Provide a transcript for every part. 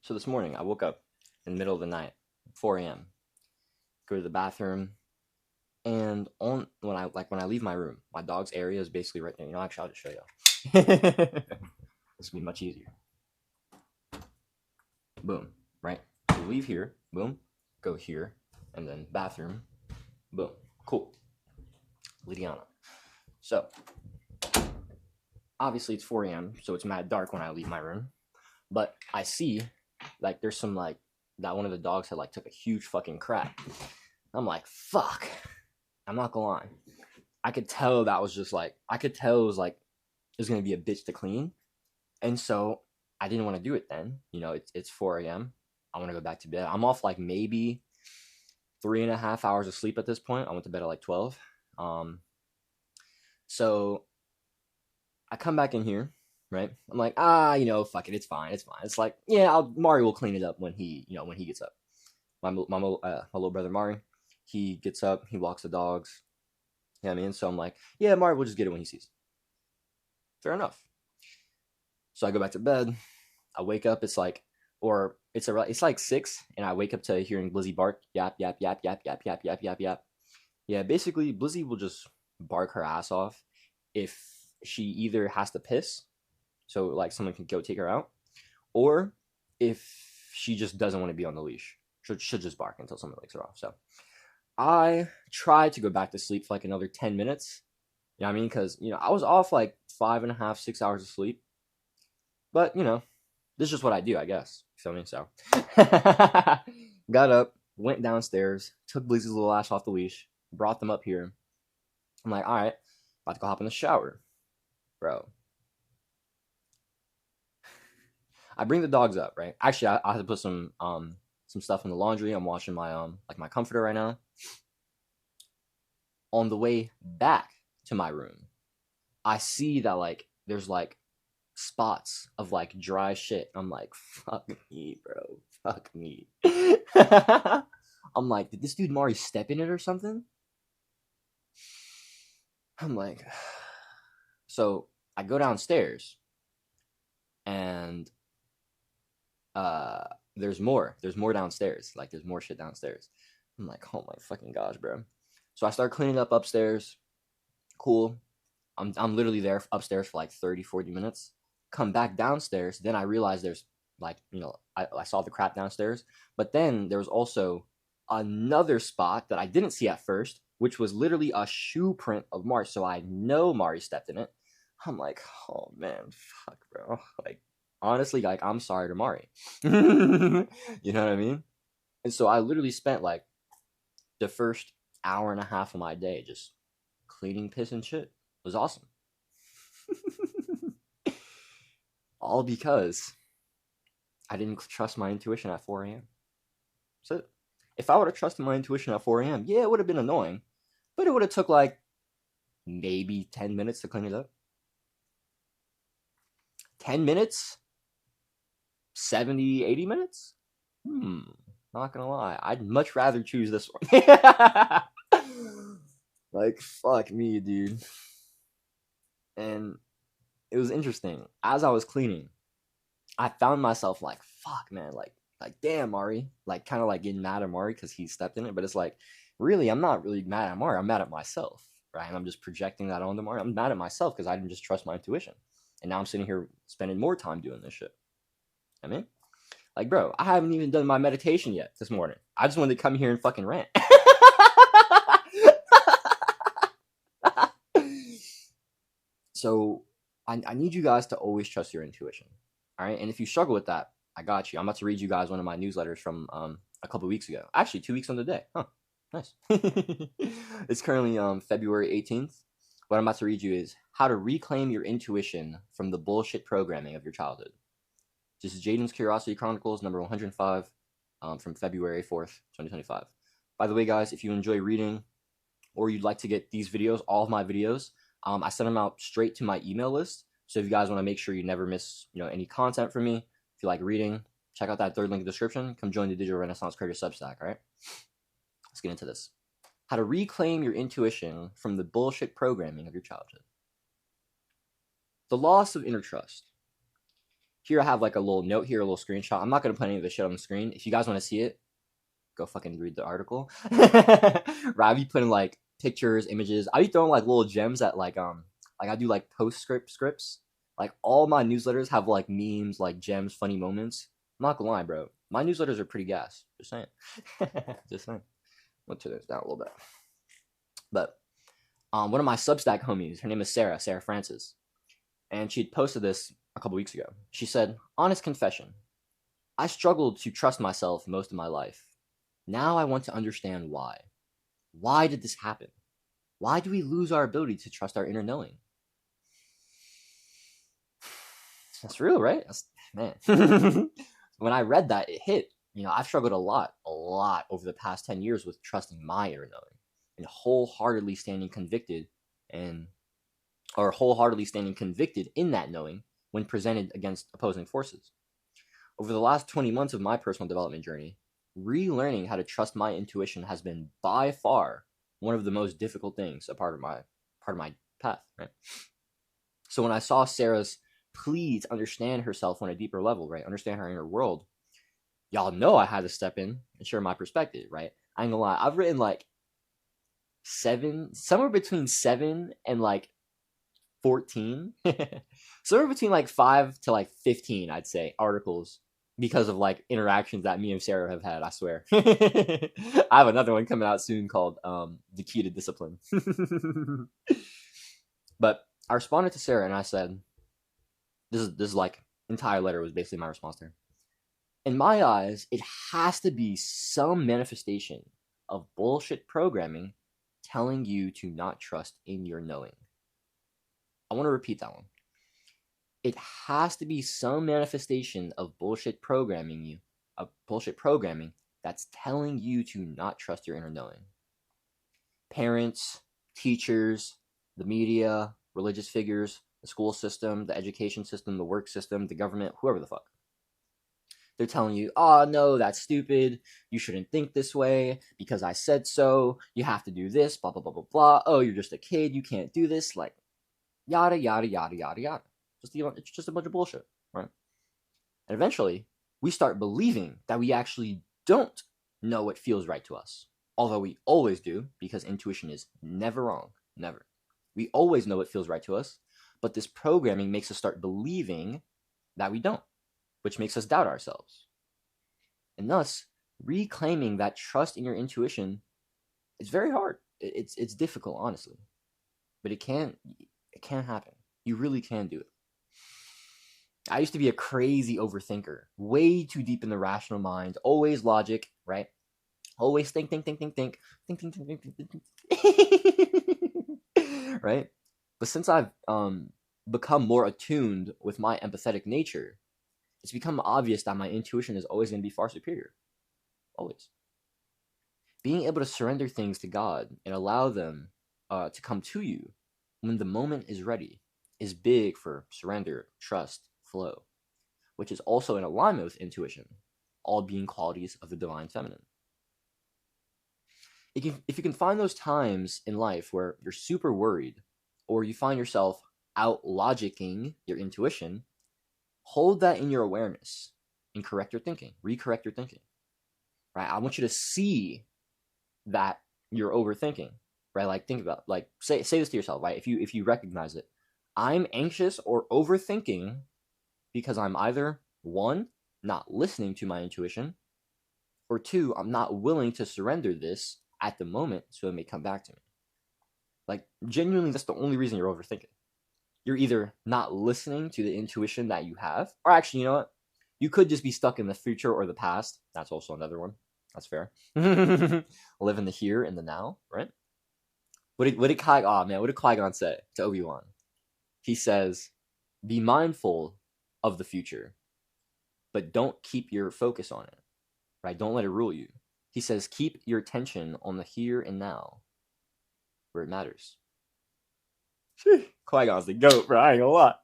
So this morning I woke up in the middle of the night, 4 a.m. Go to the bathroom, and when I leave my room, my dog's area is basically right there. Actually, I'll just show you. This will be much easier. Boom, right? So leave here, boom, go here, and then bathroom, boom. Cool. Lydiana. So obviously it's 4 a.m., so it's mad dark when I leave my room. But I see there's some that one of the dogs had took a huge fucking crap. I'm like, fuck. I'm not gonna lie. I could tell that was just I could tell it was gonna be a bitch to clean. And so I didn't want to do it then. It's 4 a.m. I want to go back to bed. I'm off maybe 3.5 hours of sleep at this point. I went to bed at 12. So I come back in here, right? I'm like, fuck it, it's fine, it's fine. It's yeah, Mari will clean it up when he gets up. My little brother Mari, he gets up, he walks the dogs. You know what I mean? So I'm like, yeah, Mari will just get it when he sees it. Fair enough. So I go back to bed. I wake up. It's like 6, and I wake up to hearing Blizzy bark, yap yap yap yap yap yap yap yap yap. Yeah, basically Blizzy will just bark her ass off if she either has to piss, so someone can go take her out, or if she just doesn't want to be on the leash. She'll just bark until someone wakes her off. So I tried to go back to sleep for another 10 minutes. You know what I mean? Because, I was off 5.5, 6 hours of sleep. But, this is just what I do, I guess. You feel me? So, got up, went downstairs, took Blizzy's little ass off the leash, brought them up here. I'm like, all right, about to go hop in the shower. Bro. I bring the dogs up, right? Actually, I have to put some stuff in the laundry. I'm washing my my comforter right now. On the way back to my room, I see that there's spots of dry shit. I'm like, fuck me, bro. Fuck me. I'm like, did this dude Mari step in it or something? I'm like, so I go downstairs and there's more. There's more downstairs. There's more shit downstairs. I'm like, oh my fucking gosh, bro. So I start cleaning up upstairs. Cool. I'm literally there upstairs for 30, 40 minutes. Come back downstairs. Then I realize there's I saw the crap downstairs. But then there was also another spot that I didn't see at first, which was literally a shoe print of Mari. So I know Mari stepped in it. I'm like, oh man, fuck, bro. Honestly, I'm sorry to Mari. You know what I mean? And so I literally spent the first hour and a half of my day just cleaning piss and shit. It was awesome. All because I didn't trust my intuition at 4 a.m. So if I would have trusted my intuition at 4 a.m., yeah, it would have been annoying. But it would have took maybe 10 minutes to clean it up. 10 minutes? 70, 80 minutes? Not gonna lie. I'd much rather choose this one. Fuck me, dude. And it was interesting. As I was cleaning, I found myself fuck, man, damn, Mari. Kind of getting mad at Mari because he stepped in it. But it's really, I'm not really mad at Mari. I'm mad at myself, right? And I'm just projecting that onto Mari. I'm mad at myself because I didn't just trust my intuition. And now I'm sitting here spending more time doing this shit. I mean, bro, I haven't even done my meditation yet this morning. I just wanted to come here and fucking rant. So I need you guys to always trust your intuition. All right. And if you struggle with that, I got you. I'm about to read you guys one of my newsletters from a couple weeks ago. Actually, 2 weeks on the day. Huh. Nice. It's currently February 18th. What I'm about to read you is how to reclaim your intuition from the bullshit programming of your childhood. This is Jaden's Curiosity Chronicles, number 105, from February 4th, 2025. By the way, guys, if you enjoy reading or you'd like to get these videos, all of my videos, I send them out straight to my email list. So if you guys want to make sure you never miss, any content from me, if you like reading, check out that third link in the description. Come join the Digital Renaissance Creator Substack, all right? Let's get into this. How to reclaim your intuition from the bullshit programming of your childhood. The loss of inner trust. Here I have like a little note here, a little screenshot. I'm not gonna put any of this shit on the screen. If you guys want to see it, go fucking read the article. Right, I be putting like pictures, images. I be throwing like little gems at like I do like postscript scripts. Like all my newsletters have like memes, like gems, funny moments. I'm not gonna lie, bro. My newsletters are pretty gas. Just saying. Just saying. I'll turn this down a little bit. But one of my Substack homies, her name is Sarah Francis, and she posted this a couple weeks ago. She said, "Honest confession. I struggled to trust myself most of my life. Now I want to understand why. Why did this happen? Why do we lose our ability to trust our inner knowing?" That's real, right? Man. When I read that, it hit. I've struggled a lot over the past 10 years with trusting my inner knowing and wholeheartedly standing convicted in that knowing when presented against opposing forces. Over the last 20 months of my personal development journey, relearning how to trust my intuition has been by far one of the most difficult things, a part of my path, right? So when I saw Sarah's plea to understand herself on a deeper level, right, understand her inner world, y'all know I had to step in and share my perspective, right? I ain't gonna lie, I've written like somewhere between 7 and like 14, somewhere between like 5 to like 15, I'd say, articles because of like interactions that me and Sarah have had. I swear. I have another one coming out soon called The Key to Discipline. But I responded to Sarah and I said, this is like entire letter was basically my response to her. In my eyes, it has to be some manifestation of bullshit programming telling you to not trust in your knowing. I want to repeat that one. It has to be some manifestation of bullshit programming that's telling you to not trust your inner knowing. Parents, teachers, the media, religious figures, the school system, the education system, the work system, the government, whoever the fuck. They're telling you, oh, no, that's stupid. You shouldn't think this way because I said so. You have to do this, blah, blah, blah, blah, blah. Oh, you're just a kid. You can't do this. Like, yada, yada, yada, yada, yada. It's just a bunch of bullshit, right? And eventually, we start believing that we actually don't know what feels right to us. Although we always do, because intuition is never wrong. Never. We always know what feels right to us, but this programming makes us start believing that we don't, which makes us doubt ourselves. And thus, reclaiming that trust in your intuition is very hard. It's difficult, honestly. But it can happen. You really can do it. I used to be a crazy overthinker, way too deep in the rational mind, always logic, right? Always think, right? But since I've become more attuned with my empathetic nature, it's become obvious that my intuition is always going to be far superior. Always. Being able to surrender things to God and allow them to come to you when the moment is ready is big for surrender, trust, flow, which is also in alignment with intuition, all being qualities of the divine feminine. If you can find those times in life where you're super worried or you find yourself out logicking your intuition, hold that in your awareness and recorrect your thinking, right? I want you to see that you're overthinking, right? Like think about, like say this to yourself, right? If you recognize it, I'm anxious or overthinking because I'm either 1, not listening to my intuition, or 2, I'm not willing to surrender this at the moment so it may come back to me. Like genuinely, that's the only reason you're overthinking. You're either not listening to the intuition that you have, or actually, you know what? You could just be stuck in the future or the past. That's also another one. That's fair. Live in the here and the now, right? What did Qui-Gon say to Obi-Wan? He says, be mindful of the future, but don't keep your focus on it, right? Don't let it rule you. He says, keep your attention on the here and now, where it matters. Qui-Gon's the GOAT, bro. I ain't gonna lie.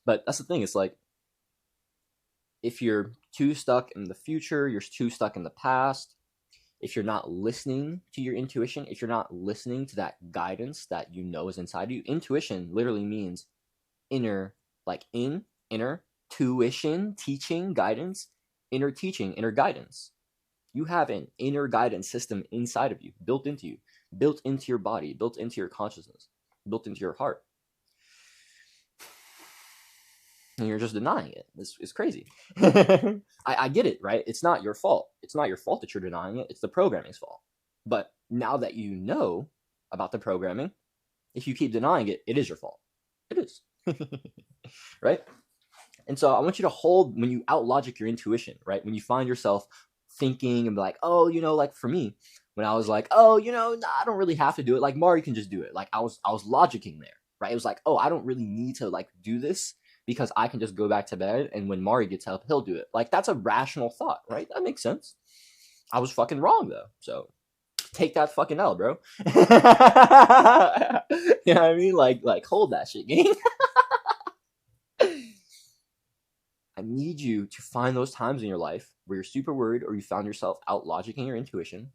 But that's the thing. It's like, if you're too stuck in the future, you're too stuck in the past, if you're not listening to your intuition, if you're not listening to that guidance that you know is inside you, intuition literally means inner, like in inner tuition, teaching, guidance, inner teaching, inner guidance. You have an inner guidance system inside of you, built into your body, built into your consciousness, built into your heart. And you're just denying it. It's crazy. I get it, right? It's not your fault. It's not your fault that you're denying it. It's the programming's fault. But now that you know about the programming, if you keep denying it, it is your fault. It is. Right? And so I want you to hold, when you out logic your intuition, right? When you find yourself thinking and be like, oh, like for me, when I was like, oh, nah, I don't really have to do it. Like Mari can just do it. Like I was logicking there, right? It was like, oh, I don't really need to like do this because I can just go back to bed, and when Mari gets up, he'll do it. Like that's a rational thought, right? That makes sense. I was fucking wrong though. So take that fucking L, bro. You know what I mean? Like hold that shit, gang. I need you to find those times in your life where you're super worried or you found yourself out logicking your intuition.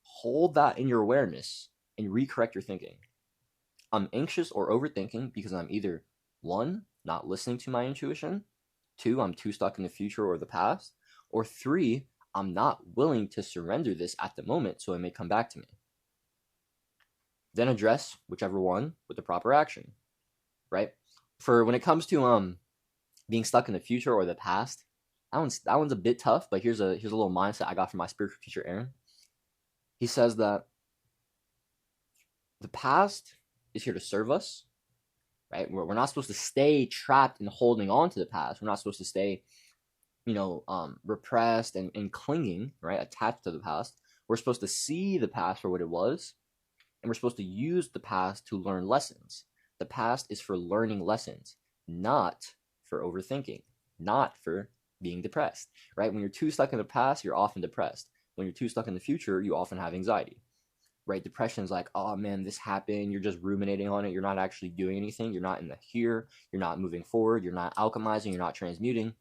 Hold that in your awareness and recorrect your thinking. I'm anxious or overthinking because I'm either 1, not listening to my intuition, 2, I'm too stuck in the future or the past, or 3, I'm not willing to surrender this at the moment so it may come back to me. Then address whichever one with the proper action, right? For when it comes to being stuck in the future or the past, that one's a bit tough, but here's a little mindset I got from my spiritual teacher, Aaron. He says that the past is here to serve us, right? We're not supposed to stay trapped and holding on to the past. We're not supposed to stay, repressed and clinging, right? Attached to the past. We're supposed to see the past for what it was, and we're supposed to use the past to learn lessons. The past is for learning lessons, not for overthinking, not for being depressed, right? When you're too stuck in the past, you're often depressed. When you're too stuck in the future, you often have anxiety, right? Depression is like, oh man, this happened. You're just ruminating on it. You're not actually doing anything. You're not in the here. You're not moving forward. You're not alchemizing. You're not transmuting.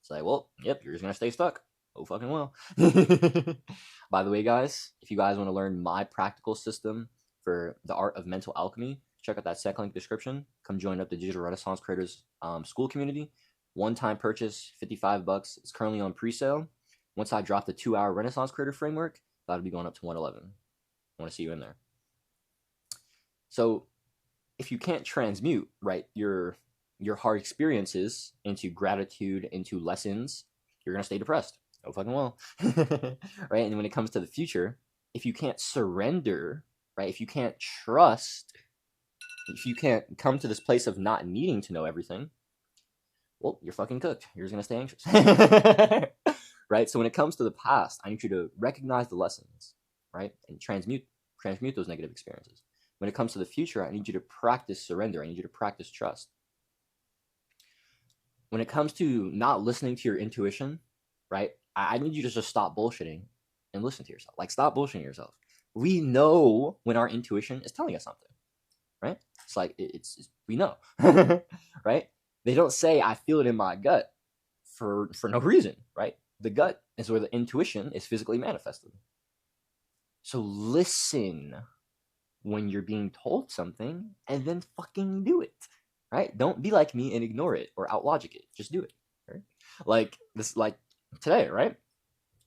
It's like, well, yep, you're just going to stay stuck. Oh, fucking well. By the way, guys, if you guys want to learn my practical system for the art of mental alchemy, check out that second link description. Come join up the Digital Renaissance Creators School community. One-time purchase, $55. It's currently on pre-sale. Once I drop the 2-hour Renaissance Creator Framework, that'll be going up to $111. I want to see you in there. So if you can't transmute, right, your hard experiences into gratitude, into lessons, you're going to stay depressed. Oh, fucking well. Right? And when it comes to the future, if you can't surrender, right, if you can't trust, if you can't come to this place of not needing to know everything, well, you're fucking cooked. You're just going to stay anxious. Right? So when it comes to the past, I need you to recognize the lessons, right? And transmute those negative experiences. When it comes to the future, I need you to practice surrender. I need you to practice trust. When it comes to not listening to your intuition, right? I need you to just stop bullshitting and listen to yourself. Like, stop bullshitting yourself. We know when our intuition is telling us something, right? It's like, it's we know, right? They don't say, I feel it in my gut for no reason, right? The gut is where the intuition is physically manifested. So listen when you're being told something and then fucking do it, right? Don't be like me and ignore it or outlogic it. Just do it, right? Like this, like today, right?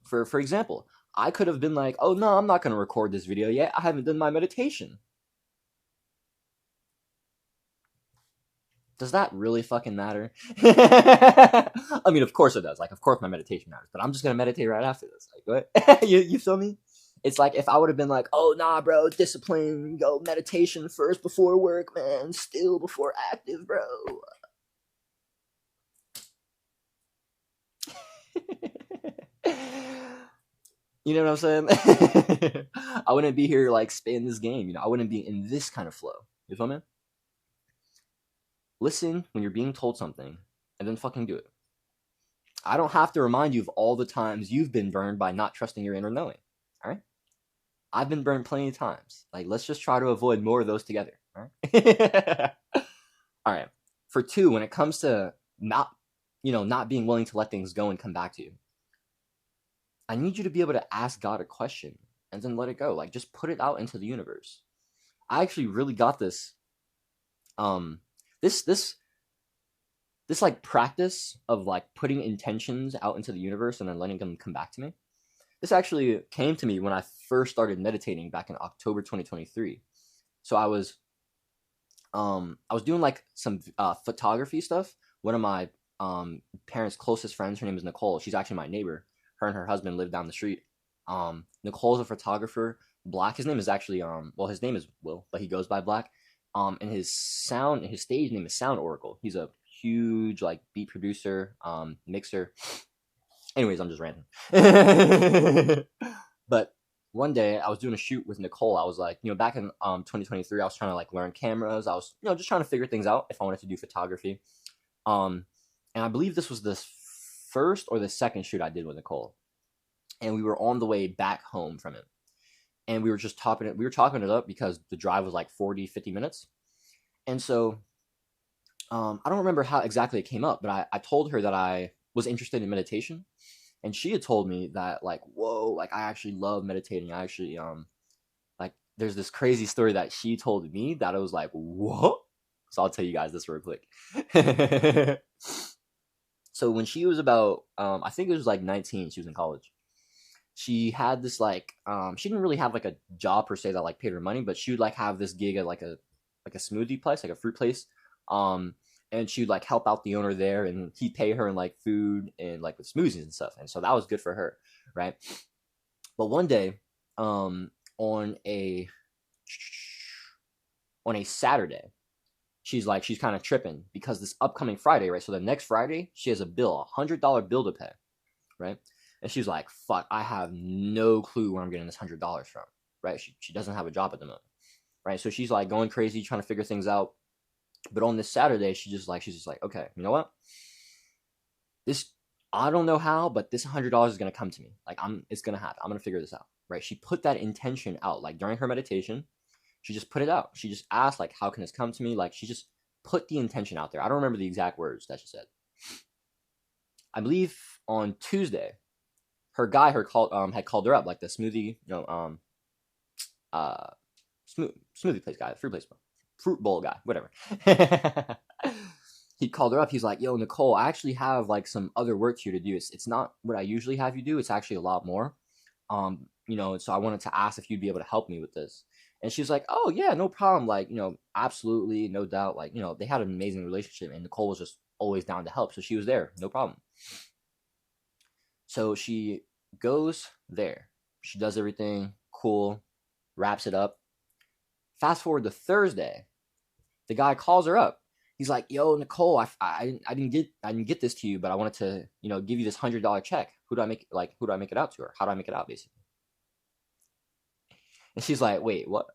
For example, I could have been like, oh no, I'm not going to record this video yet. I haven't done my meditation. Does that really fucking matter? I mean, of course it does. Like, of course my meditation matters, but I'm just going to meditate right after this. Like, what? You feel me? It's like if I would have been like, oh, nah, bro, discipline, go meditation first before work, man, still before active, bro. You know what I'm saying? I wouldn't be here, like, spitting this game. I wouldn't be in this kind of flow. You feel me? Listen when you're being told something, and then fucking do it. I don't have to remind you of all the times you've been burned by not trusting your inner knowing. All right? I've been burned plenty of times. Like, let's just try to avoid more of those together. All right? All right. For 2, when it comes to not being willing to let things go and come back to you, I need you to be able to ask God a question and then let it go. Like, just put it out into the universe. I actually really got this. This this like practice of like putting intentions out into the universe and then letting them come back to me. This actually came to me when I first started meditating back in October 2023. So I was doing like some photography stuff. One of my parents' closest friends, her name is Nicole. She's actually my neighbor. Her and her husband live down the street. Nicole's a photographer. Black. His name is actually well, his name is Will, but he goes by Black. And his stage name is Sound Oracle. He's a huge like beat producer, mixer. Anyways, I'm just ranting. But one day I was doing a shoot with Nicole. I was like, back in 2023, I was trying to like learn cameras. I was, just trying to figure things out if I wanted to do photography. And I believe this was the first or the second shoot I did with Nicole. And we were on the way back home from it. And we were just topping it. We were talking it up because the drive was like 40, 50 minutes. And so I don't remember how exactly it came up, but I told her that I was interested in meditation. And she had told me that like, whoa, like I actually love meditating. I actually like there's this crazy story that she told me that I was like, what? So I'll tell you guys this real quick. So when she was about I think it was like 19, she was in college. She had this like she didn't really have like a job per se that like paid her money, but she would like have this gig at like a smoothie place, like a fruit place. And she would like help out the owner there, and he'd pay her in like food and like with smoothies and stuff. And so that was good for her, right? But one day, on a Saturday, she's kind of tripping because this upcoming Friday, right? So the next Friday, she has $100 bill to pay, right? And she's like, fuck, I have no clue where I'm getting this $100 from, right? She doesn't have a job at the moment, right? So she's like going crazy, trying to figure things out. But on this Saturday, she's just like, okay, you know what? I don't know how, but this $100 is gonna come to me. Like it's gonna happen. I'm gonna figure this out, right? She put that intention out, like during her meditation. She just put it out. She just asked, like, how can this come to me? Like she just put the intention out there. I don't remember the exact words that she said. I believe on Tuesday, her guy had called her up, like the smoothie, smoothie place guy, fruit bowl guy, whatever. He called her up. He's like, yo, Nicole, I actually have like some other work here to do. It's not what I usually have you do. It's actually a lot more. So I wanted to ask if you'd be able to help me with this. And she's like, oh yeah, no problem. Like, absolutely, no doubt. Like, they had an amazing relationship, and Nicole was just always down to help. So she was there, no problem. So she goes there. She does everything cool, wraps it up. Fast forward to Thursday, the guy calls her up. He's like, "Yo, Nicole, I didn't get this to you, but I wanted to give you this $100 check. Who do I make it out to, or how do I make it out, basically?" And she's like, "Wait, what?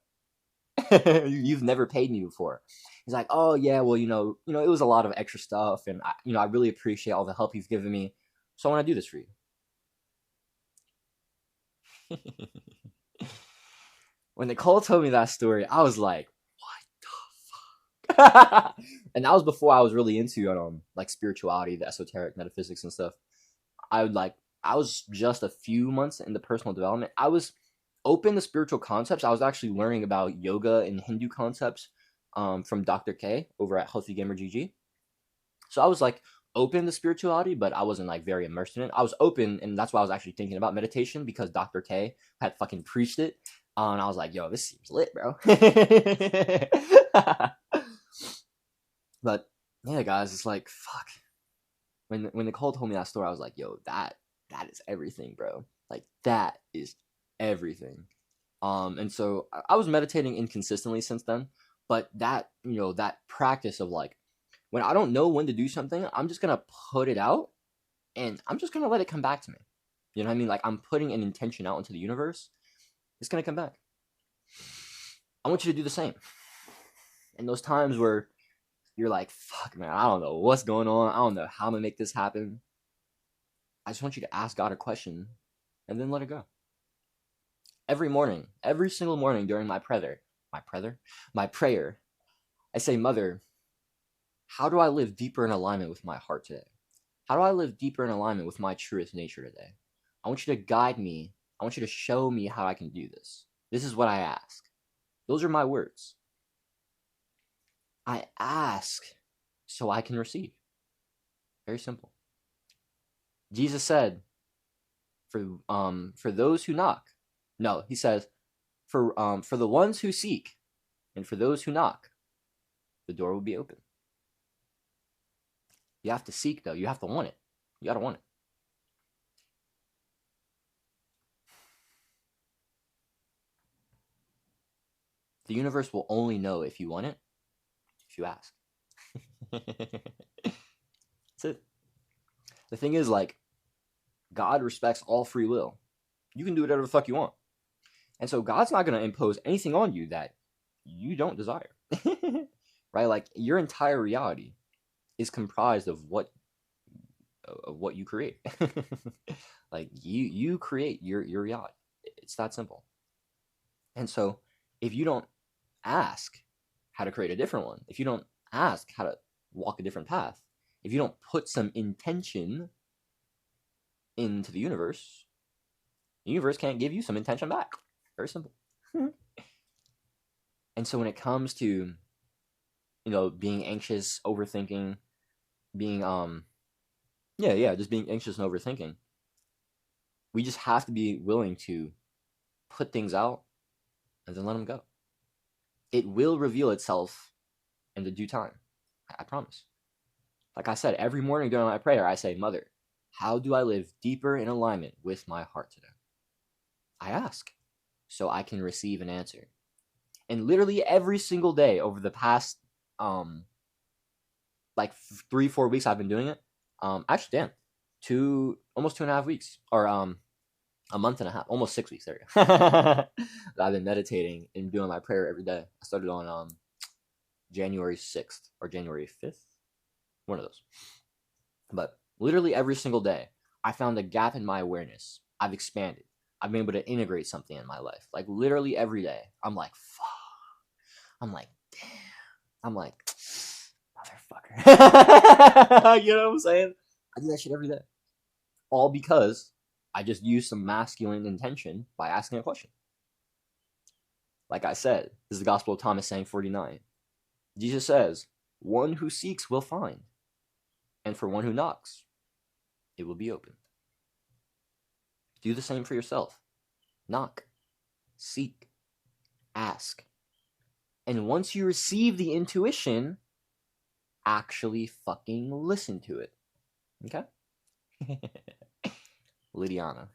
You've never paid me before?" He's like, "Oh yeah, well it was a lot of extra stuff, and I really appreciate all the help you've given me, so I want to do this for you." When Nicole told me that story, I was like, "What the fuck?" And that was before I was really into like spirituality, the esoteric metaphysics and stuff. I was just a few months into personal development. I was open to spiritual concepts. I was actually learning about yoga and Hindu concepts from Dr. K over at Healthy Gamer GG. So I was like open to spirituality, but I wasn't like very immersed in it. I was open, and that's why I was actually thinking about meditation, because Dr. K had fucking preached it. And I was like, yo, this seems lit, bro. But yeah, guys, it's like, fuck. When Nicole told me that story, I was like, yo, that is everything, bro. Like that is everything. And so I was meditating inconsistently since then, but that that practice of like, when I don't know when to do something, I'm just gonna put it out, and I'm just gonna let it come back to me. You know what I mean? Like I'm putting an intention out into the universe. It's gonna come back. I want you to do the same. In those times where you're like, fuck, man, I don't know what's going on. I don't know how I'm gonna make this happen. I just want you to ask God a question and then let it go. Every morning, every single morning during my prayer, I say, Mother, how do I live deeper in alignment with my heart today? How do I live deeper in alignment with my truest nature today? I want you to guide me. I want you to show me how I can do this. This is what I ask. Those are my words. I ask so I can receive. Very simple. Jesus said, for those who knock. No, he says, for the ones who seek, and for those who knock, the door will be open. You have to seek, though. You have to want it. You gotta want it. The universe will only know if you want it if you ask. That's it. The thing is, like, God respects all free will. You can do whatever the fuck you want. And so God's not going to impose anything on you that you don't desire. Right? Like, your entire reality is comprised of what you create. Like, you create your reality. It's that simple. And so if you don't ask how to create a different one, if you don't ask how to walk a different path, if you don't put some intention into the universe can't give you some intention back. Very simple. And so when it comes to, being anxious, overthinking, being just being anxious and overthinking, we just have to be willing to put things out and then let them go. It will reveal itself in the due time. I promise. Like I said, every morning during my prayer, I say, Mother, how do I live deeper in alignment with my heart today? I ask so I can receive an answer. And literally every single day over the past 3-4 weeks I've been doing it. Actually, almost 2.5 weeks, or a month and a half, almost 6 weeks. There you go. I've been meditating and doing my prayer every day. I started on January 6th or January 5th, one of those. But literally every single day, I found a gap in my awareness. I've expanded. I've been able to integrate something in my life. Like, literally every day, I'm like, fuck. I'm like, damn. I'm like, motherfucker. You know what I'm saying? I do that shit every day. All because I just used some masculine intention by asking a question. Like I said, this is the Gospel of Thomas saying 49. Jesus says, one who seeks will find. And for one who knocks, it will be opened. Do the same for yourself. Knock, seek, ask. And once you receive the intuition, actually fucking listen to it. Okay? Lydiana.